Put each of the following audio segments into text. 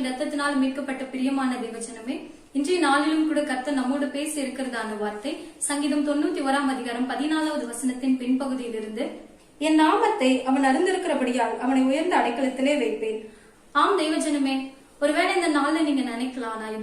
இயேசுவின் ரத்தத்தினால் மீட்கப்பட்ட பிரியமான தேவஜனமே, இன்றைய நாளிலும் கூட கர்த்தர் நம்மோடு பேசி இருக்கிறதான வார்த்தை சங்கீதம் 91 14வது வசனத்தின் பின்பகுதியிலிருந்து, என் நாமத்தை அவன் அறிந்திருக்கிறபடியால் அவனை உயர்ந்த அடைக்கலத்திலே வைப்பேன். ஆம் தேவஜனமே, ஒருவேளை இந்த நாள்ல நீங்க நினைக்கலாம், நான்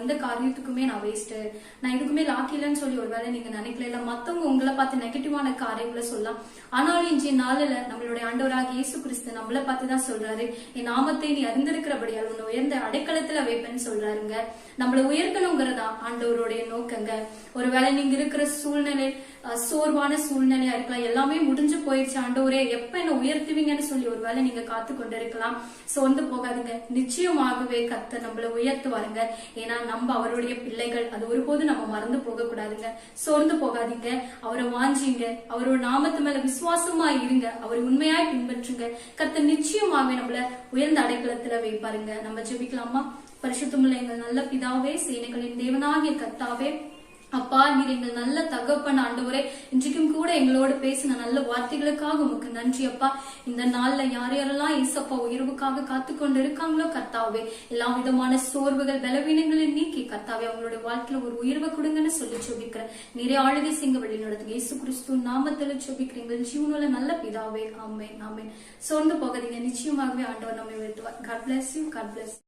இந்த காரியத்துக்குமே நான் வேஸ்ட், நான் இதுக்குமே லாக்கி இல்லைன்னு சொல்லி ஒருவேளை நீங்க நினைக்கல, இல்ல மத்தவங்க உங்களை பார்த்து நெகட்டிவான காரியங்களை சொல்லலாம். ஆனாலும் இன்றைய நாளில நம்மளுடைய ஆண்டவராக இயேசு கிறிஸ்து நம்மளை பார்த்துதான் சொல்றாரு, என் நாமத்தை நீ அறிந்திருக்கிறபடியால் உன்னை உயர்ந்த அடைக்கலத்துல வைப்பேன்னு சொல்றாருங்க. நம்மளை உயர்த்தணுங்கிறதா ஆண்டவருடைய நோக்கங்க. ஒருவேளை நீங்க இருக்கிற சூழ்நிலை சோர்வான சூழ்நிலையா இருக்கலாம், எல்லாமே முடிஞ்சு போயிடுச்சு, ஆண்டவரே எப்ப என்ன உயர்த்துவீங்கன்னு சொல்லி ஒருவேளை நீங்க காத்து கொண்டு இருக்கலாம். சோர்ந்து போகாதீங்க, நிச்சயமாகவே கர்த்தர் நம்மள உயர்த்துவாருங்க. ஏன்னா நம்ம அவருடைய பிள்ளைகள், அது ஒருபோது நம்ம மறந்து போக கூடாதுங்க. சோர்ந்து போகாதீங்க, அவரை வாஞ்சிங்க, அவரோட நாமத்து மேல விசுவாசமா இருங்க, அவரை உண்மையாய் பின்பற்றுங்க. கர்த்தர் நிச்சயமாகவே நம்மள உயர்ந்த அடைக்கலத்துல வைப்பாருங்க. நம்ம ஜெபிக்கலாமா? பரிசுத்தமுள்ள எங்கள் நல்ல பிதாவே, சேனைகளின் தேவனாகிய கர்த்தாவே, அப்பா, நீர் எங்கள் நல்ல தகப்பன் ஆண்டவரே, இன்றைக்கும் கூட எங்களோடு பேசின நல்ல வார்த்தைகளுக்காக உமக்கு நன்றி அப்பா. இந்த நாள்ல யார் யாரெல்லாம் ஏசப்பா உயர்வுக்காக காத்து கொண்டு இருக்காங்களோ கர்த்தாவே, எல்லா விதமான சோர்வுகள் பலவீனங்களை நீக்கி கர்த்தாவே அவங்களுடைய வாழ்க்கையில ஒரு உயர்வை கொடுங்கன்னு சொல்லி ஜெபிக்கிறேன். நிறைய ஆளுகை சிங்க வழி நடத்துங்க, இயேசு கிறிஸ்து நாமத்துல ஜெபிக்கிறீங்க ஜீவனுள்ள நல்ல பிதாவே, ஆமென் ஆமென். சோர்ந்து போகாதீங்க, நிச்சயமாகவே ஆண்டவர் நம்மை உயர்த்துவார். God bless you. God bless you.